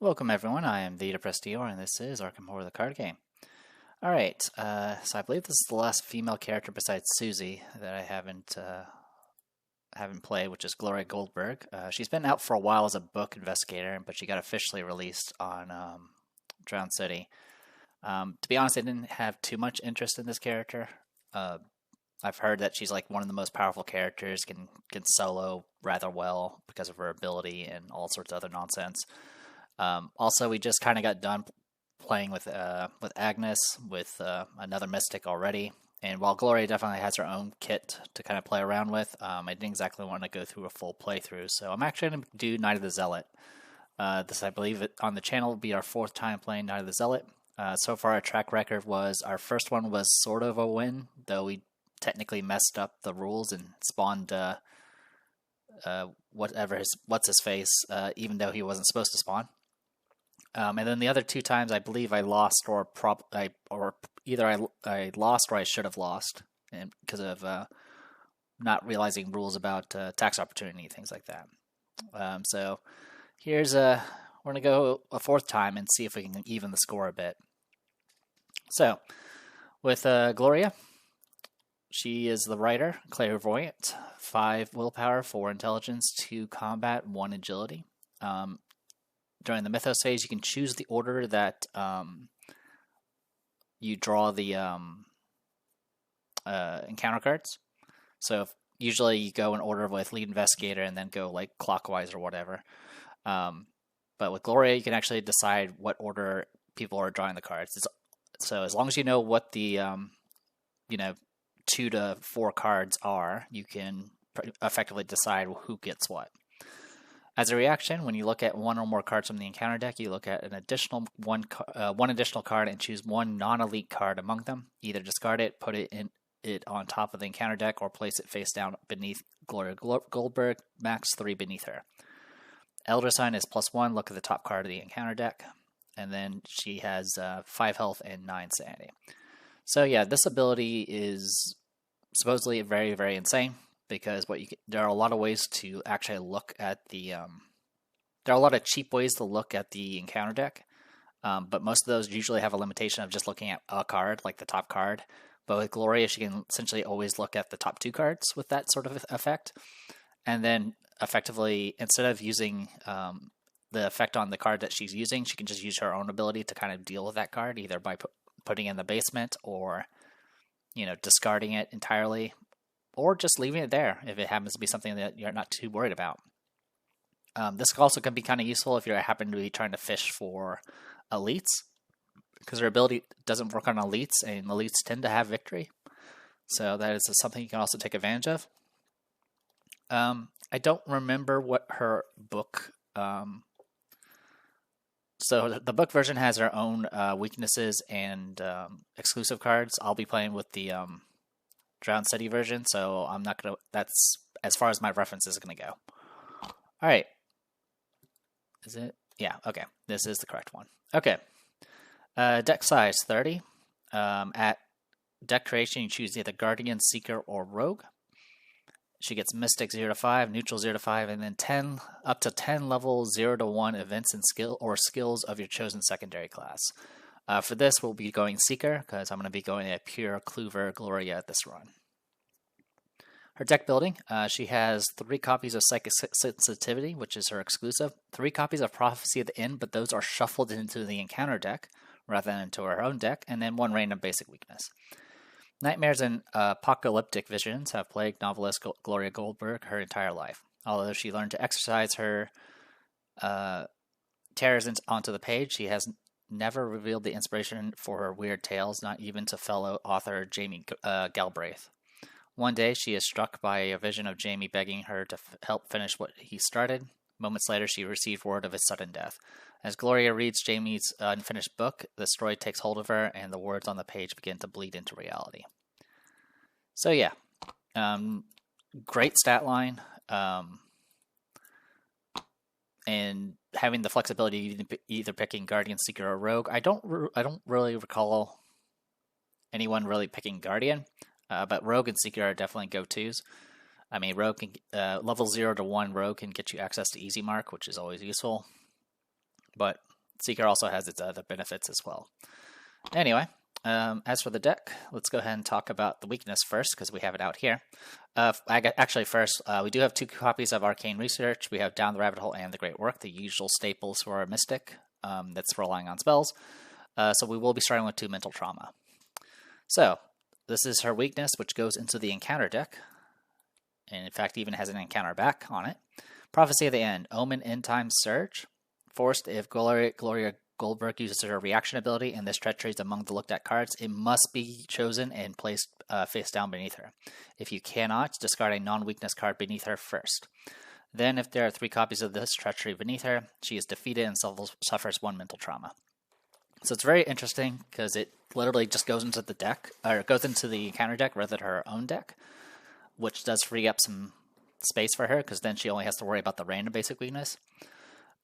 Welcome everyone, I am the Depressed Dior and this is Arkham Horror the card game. Alright, so I believe this is the last female character besides Susie that I haven't played, which is Gloria Goldberg. She's been out for a while as a book investigator, but she got officially released on Drowned City. To be honest, I didn't have too much interest in this character. I've heard that she's like one of the most powerful characters, can solo rather well because of her ability and all sorts of other nonsense. Also, we just kind of got done playing with Agnes, with another Mystic already. And while Gloria definitely has her own kit to kind of play around with, I didn't exactly want to go through a full playthrough. So I'm actually going to do Night of the Zealot. This, I believe, on the channel will be our fourth time playing Night of the Zealot. So far, our track record was, our first one was sort of a win, though we technically messed up the rules and spawned what's his face, even though he wasn't supposed to spawn. And then the other two times, I believe I lost, or either I lost or I should have lost, and because of not realizing rules about tax opportunity, things like that. So here's we're gonna go a fourth time and see if we can even the score a bit. So with Gloria, she is the writer, clairvoyant, 5 willpower, 4 intelligence, 2 combat, 1 agility. During the Mythos phase, you can choose the order that you draw the encounter cards. So usually you go in order with lead investigator and then go like clockwise or whatever. But with Gloria, you can actually decide what order people are drawing the cards. So as long as you know what the 2 to 4 cards are, you can effectively decide who gets what. As a reaction, when you look at one or more cards from the encounter deck, you look at an additional one additional card and choose one non-elite card among them. Either discard it, put it on top of the encounter deck, or place it face down beneath Gloria Goldberg, max 3 beneath her. Elder Sign is +1. Look at the top card of the encounter deck, and then she has 5 health and 9 sanity. So yeah, this ability is supposedly very, very insane. Because there are a lot of ways to actually look at the there are a lot of cheap ways to look at the encounter deck, but most of those usually have a limitation of just looking at a card, like the top card. But with Gloria, she can essentially always look at the top 2 cards with that sort of effect, and then effectively, instead of using the effect on the card that she's using, she can just use her own ability to kind of deal with that card, either by putting it in the basement or discarding it entirely, or just leaving it there if it happens to be something that you're not too worried about. This also can be kind of useful if you happen to be trying to fish for elites, because her ability doesn't work on elites, and elites tend to have victory. So that is something you can also take advantage of. I don't remember what her book... So the book version has her own weaknesses and exclusive cards. I'll be playing with the... Drowned City version, so I'm not gonna. That's as far as my reference is gonna go. All right, is it? Yeah. Okay, this is the correct one. Okay, deck size 30. At deck creation, you choose either Guardian, Seeker, or Rogue. She gets Mystic 0 to 5, Neutral 0 to 5, and then up to 10 level 0 to 1 events and skills of your chosen secondary class. For this, we'll be going Seeker, because I'm going to be going a pure Clover Gloria at this run. Her deck building, she has 3 copies of Psychic Sensitivity, which is her exclusive, 3 copies of Prophecy of the End, but those are shuffled into the encounter deck, rather than into her own deck, and then 1 random basic weakness. Nightmares and Apocalyptic Visions have plagued novelist Gloria Goldberg her entire life. Although she learned to exercise her terrors onto the page, she has never revealed the inspiration for her weird tales, not even to fellow author Jamie Galbraith. One day, she is struck by a vision of Jamie begging her to help finish what he started. Moments later, she received word of his sudden death. As Gloria reads Jamie's unfinished book, the story takes hold of her, and the words on the page begin to bleed into reality. So yeah, great stat line. And having the flexibility of either picking Guardian, Seeker, or Rogue. I don't really recall anyone really picking Guardian, but Rogue and Seeker are definitely go-tos. I mean, Rogue can level 0 to 1 Rogue can get you access to Easy Mark, which is always useful. But Seeker also has its other benefits as well. Anyway, as for the deck, let's go ahead and talk about the weakness first, because we have it out here. Actually, first, we do have 2 copies of Arcane Research. We have Down the Rabbit Hole and The Great Work, the usual staples for a Mystic that's relying on spells. So we will be starting with 2 Mental Trauma. So, this is her weakness, which goes into the encounter deck. And in fact, even has an encounter back on it. Prophecy of the End, Omen End Time Surge. Forced, if Gloria Goldberg uses her reaction ability and this treachery is among the looked at cards, it must be chosen and placed face down beneath her. If you cannot, discard a non-weakness card beneath her first. Then, if there are 3 copies of this treachery beneath her, she is defeated and suffers 1 mental trauma. So it's very interesting because it literally just goes into the deck, or goes into the encounter deck rather than her own deck, which does free up some space for her because then she only has to worry about the random basic weakness.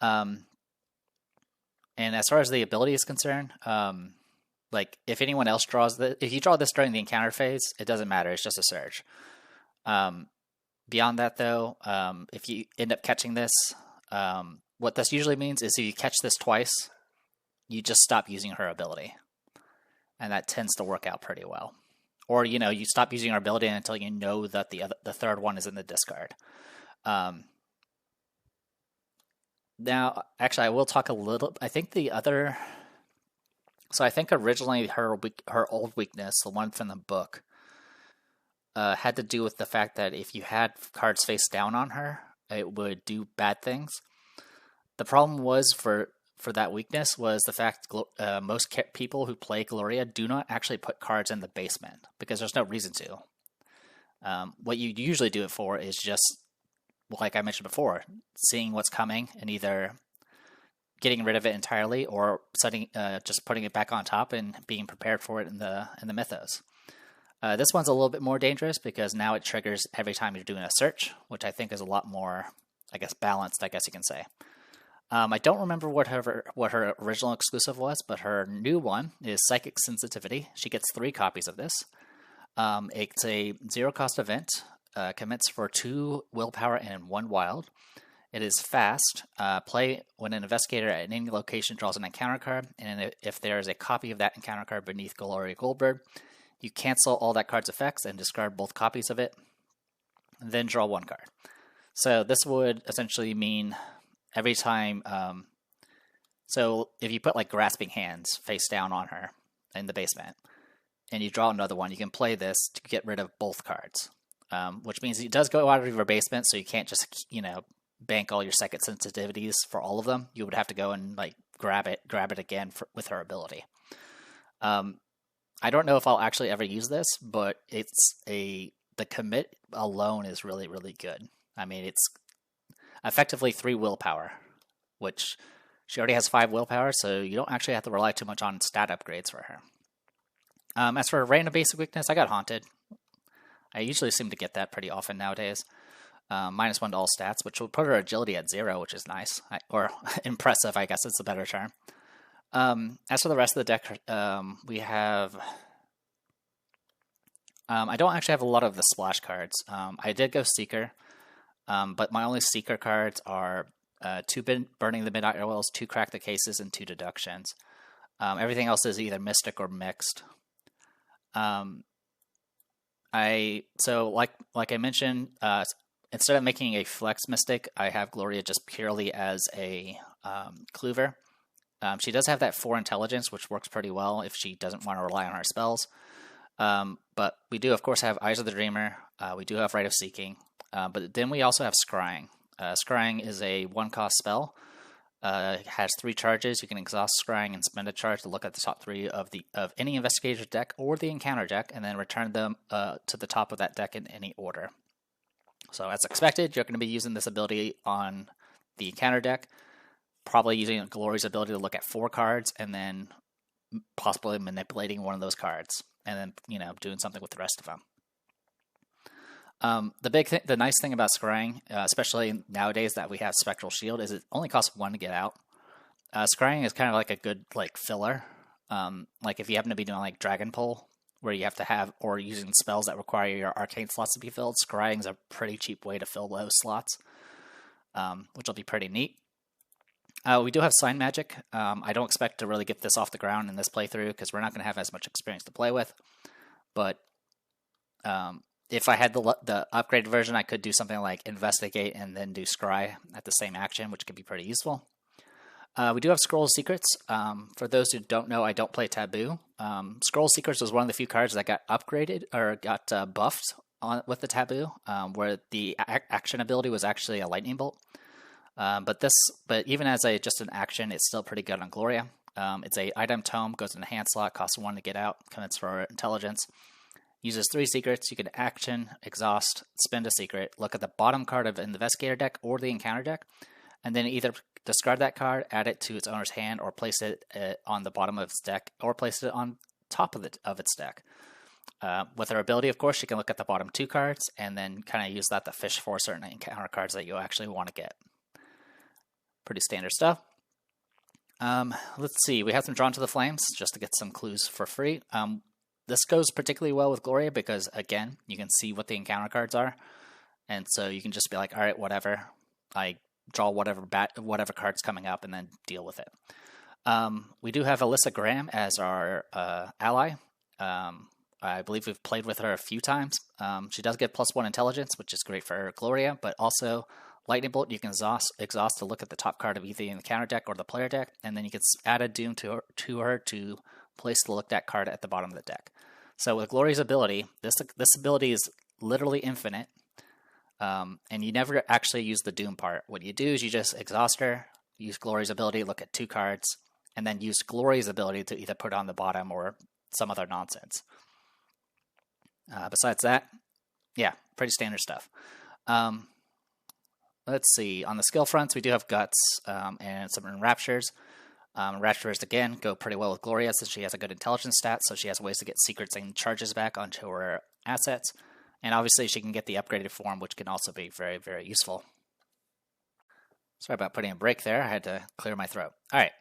And as far as the ability is concerned, like if anyone else if you draw this during the encounter phase, it doesn't matter. It's just a surge. Beyond that, though, if you end up catching this, what this usually means is if you catch this twice, you just stop using her ability, and that tends to work out pretty well. Or you stop using her ability until you know that the third one is in the discard. Now, actually, I will talk a little. I think the other. So I think originally her old weakness, the one from the book, had to do with the fact that if you had cards face down on her, it would do bad things. The problem was for that weakness was the fact most people who play Gloria do not actually put cards in the basement because there's no reason to. What you usually do it for is just, like I mentioned before, seeing what's coming and either getting rid of it entirely or just putting it back on top and being prepared for it in the mythos. This one's a little bit more dangerous because now it triggers every time you're doing a search, which I think is a lot more, balanced, I guess you can say. I don't remember what her original exclusive was, but her new one is Psychic Sensitivity. She gets 3 copies of this. It's a 0-cost event. Commits for 2 willpower and 1 wild. It is fast. Play when an investigator at any location draws an encounter card, and if there is a copy of that encounter card beneath Gloria Goldberg, you cancel all that card's effects and discard both copies of it, and then draw 1 card. So this would essentially mean every time, so if you put like Grasping Hands face down on her in the basement, and you draw another one, you can play this to get rid of both cards, which means it does go out of your basement, so you can't just, bank all your second sensitivities for all of them. You would have to go and like grab it again with her ability. I don't know if I'll actually ever use this, but the commit alone is really, really good. I mean, it's effectively 3 willpower, which she already has 5 willpower, so you don't actually have to rely too much on stat upgrades for her. As for random basic weakness, I got Haunted. I usually seem to get that pretty often nowadays. -1 to all stats, which will put her agility at 0, which is nice. Or impressive, I guess it's a better term. As for the rest of the deck, we have... I don't actually have a lot of the splash cards. I did go Seeker, but my only Seeker cards are 2 Burning the Midnight Oils, 2 Crack the Cases, and 2 Deductions. Everything else is either Mystic or Mixed. So like I mentioned, instead of making a Flex Mystic, I have Gloria just purely as a Cleaver. She does have that 4 Intelligence, which works pretty well if she doesn't want to rely on her spells. But we do, of course, have Eyes of the Dreamer. We do have Rite of Seeking. But then we also have Scrying. Scrying is a 1-cost spell. It has 3 charges. You can exhaust Scrying and spend a charge to look at the top 3 of any investigator's deck or the encounter deck, and then return them to the top of that deck in any order. So as expected, you're going to be using this ability on the encounter deck, probably using Gloria's ability to look at 4 cards, and then possibly manipulating one of those cards, and then doing something with the rest of them. The nice thing about Scrying, especially nowadays that we have Spectral Shield, is it only costs 1 to get out. Scrying is kind of like a good filler. Like if you happen to be doing like Dragon Pull, where you have to have, or using spells that require your arcane slots to be filled, Scrying is a pretty cheap way to fill those slots, which will be pretty neat. We do have Sign Magic. I don't expect to really get this off the ground in this playthrough because we're not going to have as much experience to play with. But if I had the upgraded version, I could do something like Investigate and then do Scry at the same action, which could be pretty useful. We do have Scroll of Secrets. For those who don't know, I don't play Taboo. Scroll of Secrets was one of the few cards that got upgraded or got buffed with the Taboo, where the action ability was actually a Lightning Bolt. But even as just an action, it's still pretty good on Gloria. It's a item tome, goes in the hand slot, costs 1 to get out, commits for intelligence. Uses 3 secrets. You can action, exhaust, spend a secret, look at the bottom card of an Investigator deck or the Encounter deck, and then either discard that card, add it to its owner's hand, or place it on the bottom of its deck, or place it on top of its deck. With her ability, of course, you can look at the bottom 2 cards and then kind of use that to fish for certain encounter cards that you actually want to get. Pretty standard stuff. Let's see. We have some Drawn to the Flames just to get some clues for free. This goes particularly well with Gloria because, again, you can see what the encounter cards are. And so you can just be like, all right, whatever. I draw whatever card's coming up and then deal with it. We do have Alyssa Graham as our ally. I believe we've played with her a few times. She does get +1 intelligence, which is great for Gloria, but also Lightning Bolt, you can exhaust to look at the top card of either in the counter deck or the player deck, and then you can add a Doom to her to place the looked at card at the bottom of the deck. So with Gloria's ability, this ability is literally infinite, and you never actually use the Doom part. What you do is you just exhaust her, use Gloria's ability, look at 2 cards, and then use Gloria's ability to either put on the bottom or some other nonsense. Besides that, yeah, pretty standard stuff. Let's see. On the skill fronts, we do have Guts and some Enraptures. Enraptures, again, go pretty well with Gloria since she has a good intelligence stat, so she has ways to get secrets and charges back onto her assets. And obviously, she can get the upgraded form, which can also be very, very useful. Sorry about putting a break there. I had to clear my throat. All right.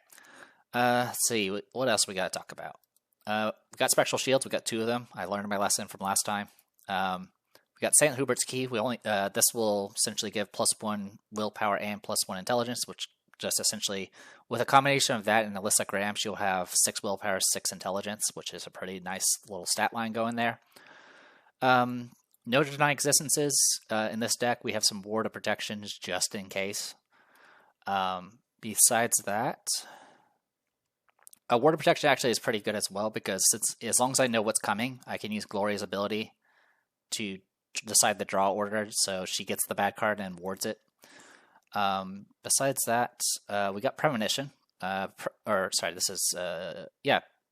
Let's see. What else we got to talk about? We got Spectral Shields. We got 2 of them. I learned my lesson from last time. We got St. Hubert's Key. This will essentially give +1 willpower and +1 intelligence, which just essentially, with a combination of that and Alyssa Graham, she'll have 6 willpower, 6 intelligence, which is a pretty nice little stat line going there. No deny existences in this deck. We have some ward of protections just in case. Besides that, a ward of protection actually is pretty good as well because as long as I know what's coming, I can use Gloria's ability to decide the draw order, so she gets the bad card and wards it. Besides that, we got Premonition.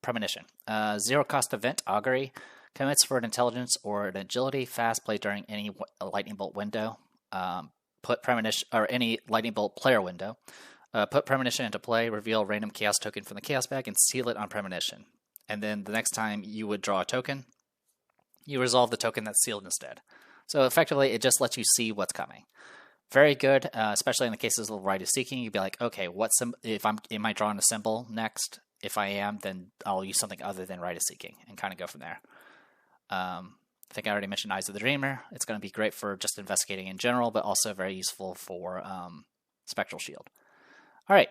Premonition. 0 cost event, Augury. Commits for an intelligence or an agility, fast play during any Lightning Bolt window. Put Premonition, or any Lightning Bolt player window. Put Premonition into play, reveal a random Chaos token from the Chaos bag, and seal it on Premonition. And then the next time you would draw a token, you resolve the token that's sealed instead. So effectively, it just lets you see what's coming. Very good, especially in the cases of Rite of Seeking. You'd be like, okay, am I drawing a symbol next? If I am, then I'll use something other than Rite of Seeking and kind of go from there. I think I already mentioned Eyes of the Dreamer. It's going to be great for just investigating in general, but also very useful for Spectral Shield. All right,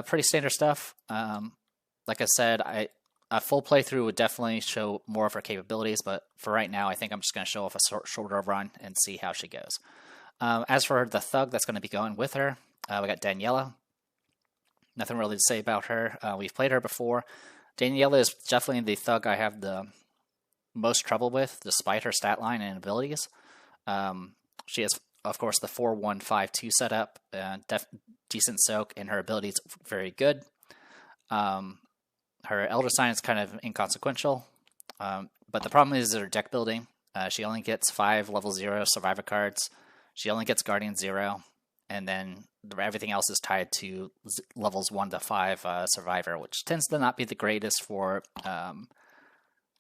pretty standard stuff. Like I said, a full playthrough would definitely show more of her capabilities, but for right now, I think I'm just going to show off a shorter run and see how she goes. As for the Thug that's going to be going with her, we got Daniela. Nothing really to say about her. We've played her before. Daniela is definitely the Thug I have the most trouble with, despite her stat line and abilities. She has, of course, the 4-1-5-2 setup, decent soak, and her ability is very good. Her Elder Sign is kind of inconsequential, but the problem is her deck building. She only gets 5 level 0 Survivor cards. She only gets Guardian 0, and then everything else is tied to levels 1 to 5 Survivor, which tends to not be the greatest for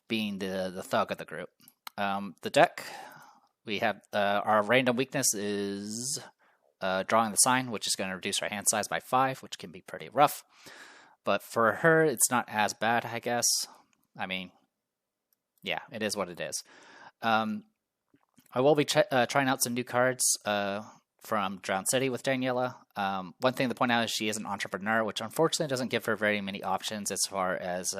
being the Thug of the group. The deck, we have our random weakness is drawing the sign, which is going to reduce her hand size by 5, which can be pretty rough. But for her, it's not as bad, I guess. I mean, yeah, it is what it is. I will be trying out some new cards from Drowned City with Daniela. One thing to point out is she is an entrepreneur, which unfortunately doesn't give her very many options as far as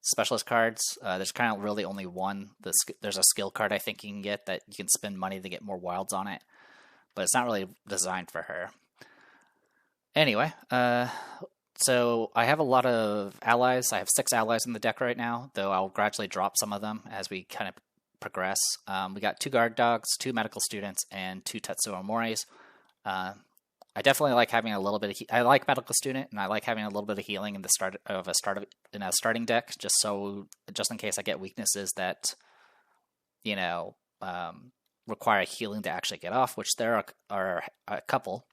specialist cards. There's kind of really only one. There's a skill card I think you can get that you can spend money to get more wilds on it, but it's not really designed for her. Anyway, so I have a lot of allies. I have 6 allies in the deck right now, though I'll gradually drop some of them as we kind of progress. We got 2 guard dogs, 2 medical students, and 2 Tetsuo Moris. I definitely like having a little bit of. I like medical student, and I like having a little bit of healing in the in a starting deck, just in case I get weaknesses that, require healing to actually get off, which there are a couple.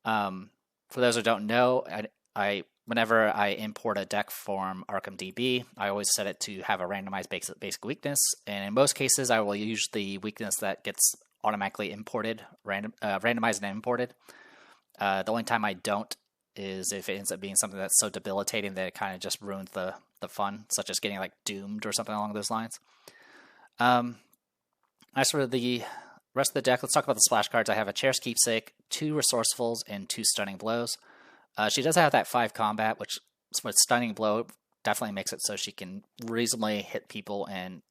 For those who don't know, whenever I import a deck from Arkham DB, I always set it to have a randomized basic weakness, and in most cases, I will use the weakness that gets automatically imported, randomized and imported. The only time I don't is if it ends up being something that's so debilitating that it kind of just ruins the fun, such as getting like doomed or something along those lines. As for the rest of the deck, let's talk about the splash cards. I have a Chair's Keepsake, 2 Resourcefuls, and 2 Stunning Blows. She does have that 5 combat, which with Stunning Blow definitely makes it so she can reasonably hit people and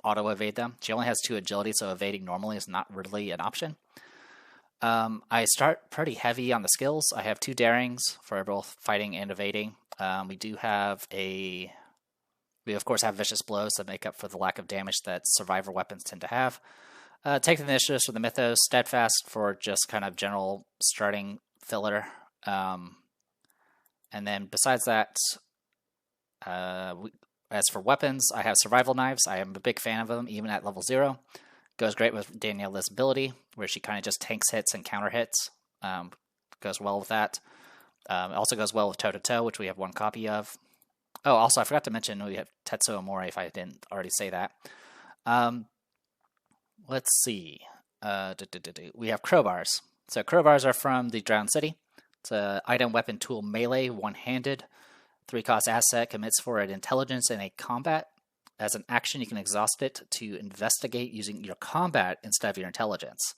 auto-evade them. She only has 2 agility, so evading normally is not really an option. I start pretty heavy on the skills. I have 2 darings for both fighting and evading. We of course have Vicious Blows to make up for the lack of damage that survivor weapons tend to have. Take the Initiative for the Mythos, Steadfast for just kind of general starting filler. And then besides that, as for weapons, I have Survival Knives. I am a big fan of them, even at level 0. Goes great with Daniela's ability, where she kind of just tanks hits and counter hits. Goes well with that. It also goes well with Toe-to-Toe, which we have 1 copy of. Oh, also, I forgot to mention we have Tetsuo Mori, if I didn't already say that. Let's see. We have Crowbars. So Crowbars are from the Drowned City. It's an item, weapon, tool, melee, one-handed. 3-cost asset, commits for an intelligence in a combat. As an action, you can exhaust it to investigate using your combat instead of your intelligence.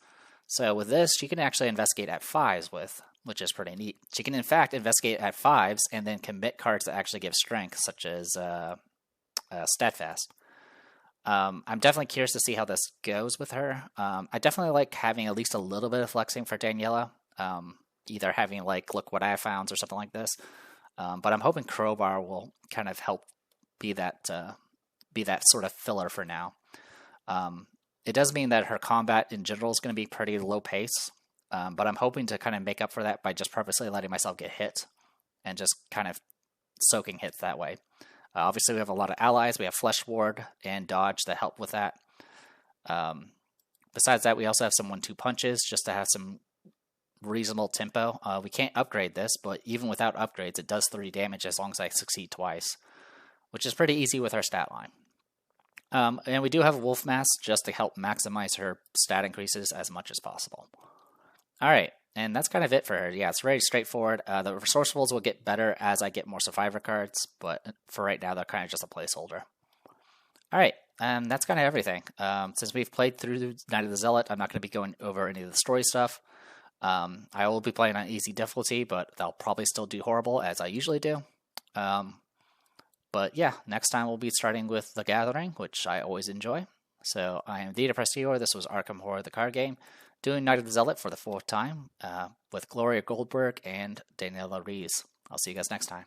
So with this, she can actually investigate at 5s with, which is pretty neat. She can, in fact, investigate at 5s and then commit cards that actually give strength, such as Steadfast. I'm definitely curious to see how this goes with her. I definitely like having at least a little bit of flexing for Daniela. Either having, like, look what I have found or something like this. But I'm hoping Crowbar will kind of help be that sort of filler for now. It does mean that her combat in general is going to be pretty low pace, but I'm hoping to kind of make up for that by just purposely letting myself get hit and just kind of soaking hits that way. Obviously, we have a lot of allies. We have Flesh Ward and Dodge that help with that. Besides that, we also have some 1-2 punches just to have some reasonable tempo. We can't upgrade this, but even without upgrades, it does 3 damage as long as I succeed twice, which is pretty easy with our stat line. And we do have Wolf Mask just to help maximize her stat increases as much as possible. Alright, and that's kind of it for her. Yeah, it's very straightforward. The Resourcefuls will get better as I get more Survivor cards, but for right now, they're kind of just a placeholder. Alright, and that's kind of everything. Since we've played through Night of the Zealot, I'm not going to be going over any of the story stuff. I will be playing on easy difficulty, but they'll probably still do horrible, as I usually do. But yeah, next time we'll be starting with The Gathering, which I always enjoy. So I am Dita Prestigor. This was Arkham Horror, the card game, doing Night of the Zealot for the 4th time with Gloria Goldberg and Daniela Rees. I'll see you guys next time.